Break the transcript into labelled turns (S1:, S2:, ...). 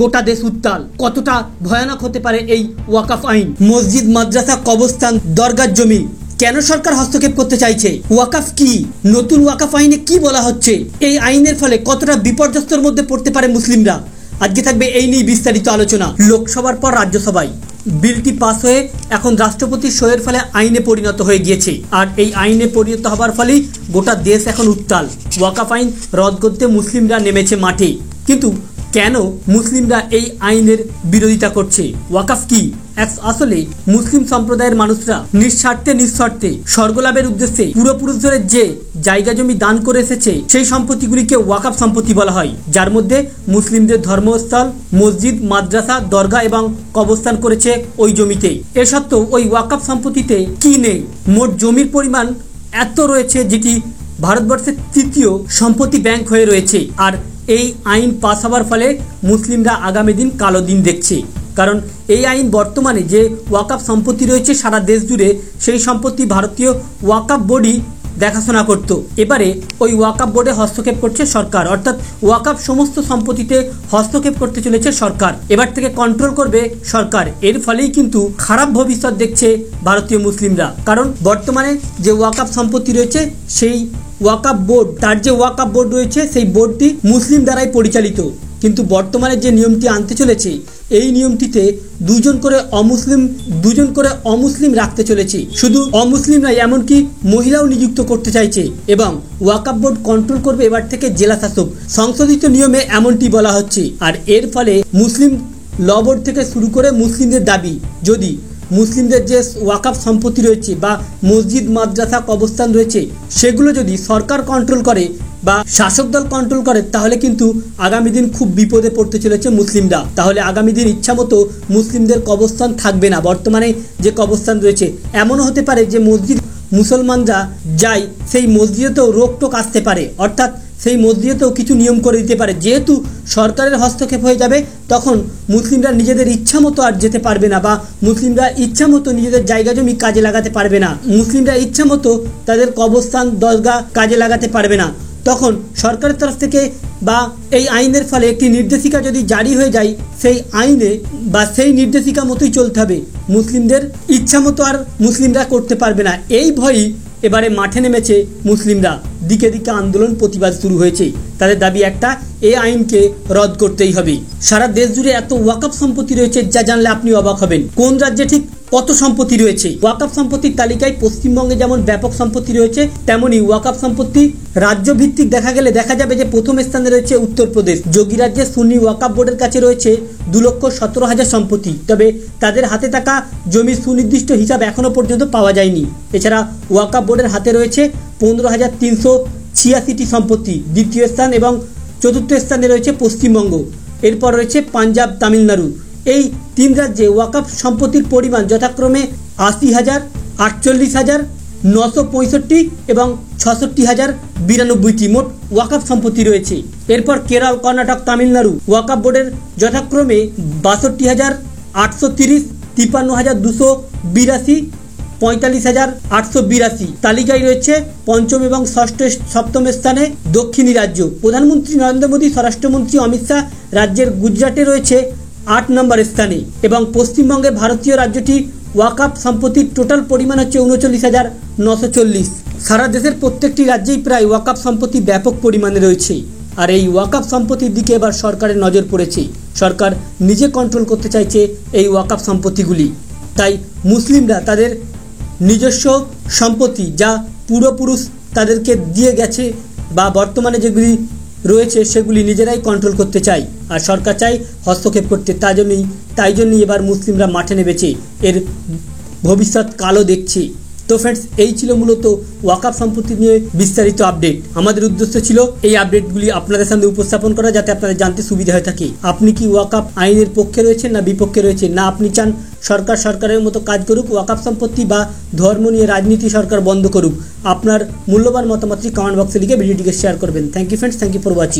S1: গোটা দেশ উত্তাল। কতটা ভয়ানক হতে পারে এই ওয়াকফ আইন? মসজিদ, মাদ্রাসা, কবরস্থান, দরগার জমি কেন সরকার হস্তক্ষেপ করতে চাইছে? ওয়াকফ কি? নতুন ওয়াকফ আইনে কি বলা হচ্ছে? এই আইনের ফলে কতটা বিপর্যস্তর মধ্যে পড়তে পারে মুসলিমরা? আজকে থাকবে এই নিয়ে বিস্তারিত আলোচনা। লোকসভার পর রাজ্যসভায় বিলটি পাস হয়ে এখন রাষ্ট্রপতির সইয়ের ফলে আইনে পরিণত হয়ে গিয়েছে। আর এই আইনে পরিণত হবার ফলেই গোটা দেশ এখন উত্তাল। ওয়াকফ আইন রদ করতে মুসলিমরা নেমেছে মাঠে। কিন্তু কেন মুসলিমরা এই আইনের বিরোধিতা করছে? ওয়াকফ কি? আসলে মুসলিম সম্প্রদায়ের মানুষরা নিঃস্বার্থে স্বর্গলাভের উদ্দেশ্যে পূর্বপুরুষদের যে জায়গা জমি দান করে এসেছে সেই সম্পত্তিগুলিকে ওয়াকফ সম্পত্তি বলা হয়, যার মধ্যে মুসলিমদের ধর্মস্থল, মসজিদ, মাদ্রাসা, দরগা এবং কবরস্থান করেছে ওই জমিতে। এ সত্ত্বেও ওই ওয়াকফ সম্পত্তিতে কি নেই? মোট জমির পরিমাণ এত রয়েছে যেটি ভারতবর্ষের তৃতীয় সম্পত্তি ব্যাংক হয়ে রয়েছে। আর এই আইন পাস হওয়ার ফলে মুসলিমরা আগামী দিন কালো দিন দেখছে। কারণ এই আইন বর্তমানে যে ওয়াকফ সম্পত্তি রয়েছে সারা দেশ জুড়ে, সেই সম্পত্তি ভারতীয় ওয়াকফ বোর্ডই দেখাশোনা করত। এবারে ওই ওয়াকফ বোর্ডে হস্তক্ষেপ করছে সরকার, অর্থাৎ ওয়াকফ সমস্ত সম্পত্তিতে হস্তক্ষেপ করতে চলেছে সরকার। এবার থেকে কন্ট্রোল করবে সরকার। এর ফলেই কিন্তু খারাপ ভবিষ্যৎ দেখছে ভারতীয় মুসলিমরা। কারণ বর্তমানে যে ওয়াকফ সম্পত্তি রয়েছে সেই ওয়াকফ বোর্ড, তার যে ওয়াকফ বোর্ড রয়েছে সেই বোর্ডটি মুসলিম দ্বারাই পরিচালিত। কিন্তু বর্তমানে যে নিয়মটি আনতে চলেছে, এই নিয়মটিতে দুজন করে অমুসলিম রাখতে চলেছে। শুধু অমুসলিম নয়, এমনকি মহিলাও নিযুক্ত করতে চাইছে। এবং ওয়াকফ বোর্ড কন্ট্রোল করবে এবার থেকে জেলা শাসক। সংশোধিত নিয়মে এমনটি বলা হচ্ছে। আর এর ফলে মুসলিম ল বোর্ড থেকে শুরু করে মুসলিমদের দাবি, যদি মুসলিমদের যে ওয়াকফ সম্পত্তি রয়েছে বা মসজিদ, মাদ্রাসা, কবরস্থান রয়েছে, সেগুলো যদি সরকার কন্ট্রোল করে বা শাসক দল কন্ট্রোল করে, তাহলে কিন্তু আগামী দিন খুব বিপদে পড়তে চলেছে মুসলিমরা। তাহলে আগামী দিন ইচ্ছা মতো মুসলিমদের কবরস্থান থাকবে না। বর্তমানে যে কবরস্থান রয়েছে, এমনও হতে পারে যে মসজিদ মুসলমানরা যায়, সেই মসজিদেতেও রোকটোক আসতে পারে, অর্থাৎ সেই মসজিদেতেও কিছু নিয়ম করে দিতে পারে। যেহেতু সরকারের হস্তক্ষেপ হয়ে যাবে, তখন মুসলিমরা নিজেদের ইচ্ছা মতো আর যেতে পারবে না, বা মুসলিমরা ইচ্ছা মতো নিজেদের জায়গা জমি কাজে লাগাতে পারবে না। মুসলিমরা ইচ্ছা মতো তাদের কবরস্থান, দরগা কাজে লাগাতে পারবে না। তখন সরকারের তরফ থেকে বা এই আইনের ফলে একটি নির্দেশিকা যদি জারি হয়ে যায়, সেই আইনে বা সেই নির্দেশিকা মতোই চলতে হবে। মুসলিমদের ইচ্ছা মতো আর মুসলিমরা করতে পারবে না। এই ভয়ই এবারে মাঠে নেমেছে মুসলিমরা। দিকে দিকে আন্দোলন, প্রতিবাদ শুরু হয়েছে। তাদের দাবি একটা, এই আইনকে রদ করতেই হবে। সারা দেশ জুড়ে এত ওয়াকফ সম্পত্তি রয়েছে যা জানলে আপনি অবাক হবেন। কোন রাজ্যে ঠিক কত সম্পত্তি রয়েছে? ওয়াকফ সম্পত্তির তালিকায় পশ্চিমবঙ্গে যেমন ব্যাপক সম্পত্তি রয়েছে, তেমনি ওয়াকফ সম্পত্তি রাজ্য ভিত্তিক দেখা যাবে যে প্রথম স্থানে রয়েছে উত্তরপ্রদেশ। যোগী রাজ্যের সুন্নি ওয়াকফ বোর্ডের কাছে রয়েছে 2,17,000 সম্পত্তি। তবে তাদের হাতে থাকা জমির সুনির্দিষ্ট হিসাব এখনো পর্যন্ত পাওয়া যায়নি। এছাড়া ওয়াকফ বোর্ডের হাতে রয়েছে 15,386টি সম্পত্তি। দ্বিতীয় স্থান এবং চতুর্থ স্থানে রয়েছে পশ্চিমবঙ্গ। এরপর রয়েছে পাঞ্জাব, তামিলনাড়ু। এই তিন রাজ্যে ওয়াকফ সম্পত্তির পরিমাণ যথাক্রমে 80,000, 48,000, 965 এবং 66,092টি মোট ওয়াকফ সম্পত্তি রয়েছে। এরপর কেরল, কর্ণাটক, তামিলনাড়ু ওয়াকফ বোর্ডের যথাক্রমে 62,830, 53,282, 45,882। তালিকায় রয়েছে পঞ্চম এবং সপ্তম স্থানে দক্ষিণী রাজ্য। প্রধানমন্ত্রী নরেন্দ্র মোদী, স্বরাষ্ট্রমন্ত্রী অমিত শাহ রাজ্যের গুজরাটে রয়েছে 8 নম্বর স্থানে। এবং পশ্চিমবঙ্গে ভারতীয় রাজ্যটি ওয়াকফ সম্পত্তির টোটাল পরিমাণ হচ্ছে 39,940। সারা দেশের প্রত্যেকটি রাজ্যেই প্রায় ওয়াকফ সম্পত্তি ব্যাপক পরিমাণে রয়েছে। আর এই ওয়াকফ সম্পত্তির দিকে এবার সরকারের নজর পড়েছে। সরকার নিজে কন্ট্রোল করতে চাইছে এই ওয়াকফ সম্পত্তিগুলি। তাই মুসলিমরা তাদের নিজস্ব সম্পত্তি, যা পূর্বপুরুষ তাদেরকে দিয়ে গেছে বা বর্তমানে যেগুলি রয়েছে, সেগুলি নিজেরাই কন্ট্রোল করতে চায়। আর সরকার চাই হস্তক্ষেপ করতে। তাই জন্যই এবার মুসলিমরা মাঠে নেমেছে। এর ভবিষ্যৎ কালো দেখছে। তো ফ্রেন্ডস, এই ছিল মূলত ওয়াকফ সম্পত্তি নিয়ে বিস্তারিত আপডেট। আমাদের উদ্দেশ্য ছিল এই আপডেটগুলি আপনাদের সামনে উপস্থাপন করা, যাতে আপনাদের জানতে সুবিধা হয়ে থাকে। আপনি কি ওয়াকফ আইনের পক্ষে রয়েছেন না বিপক্ষে রয়েছেন, না আপনি চান সরকারের মতো কাজ করুক, ওয়াকফ সম্পত্তি বা ধর্ম নিয়ে রাজনীতি সরকার বন্ধ করুক? আপনার মূল্যবান মতামতটি কমেন্ট বক্সে লিখে ভিডিওটিকে শেয়ার করবেন। Thank you friends, thank you for watching.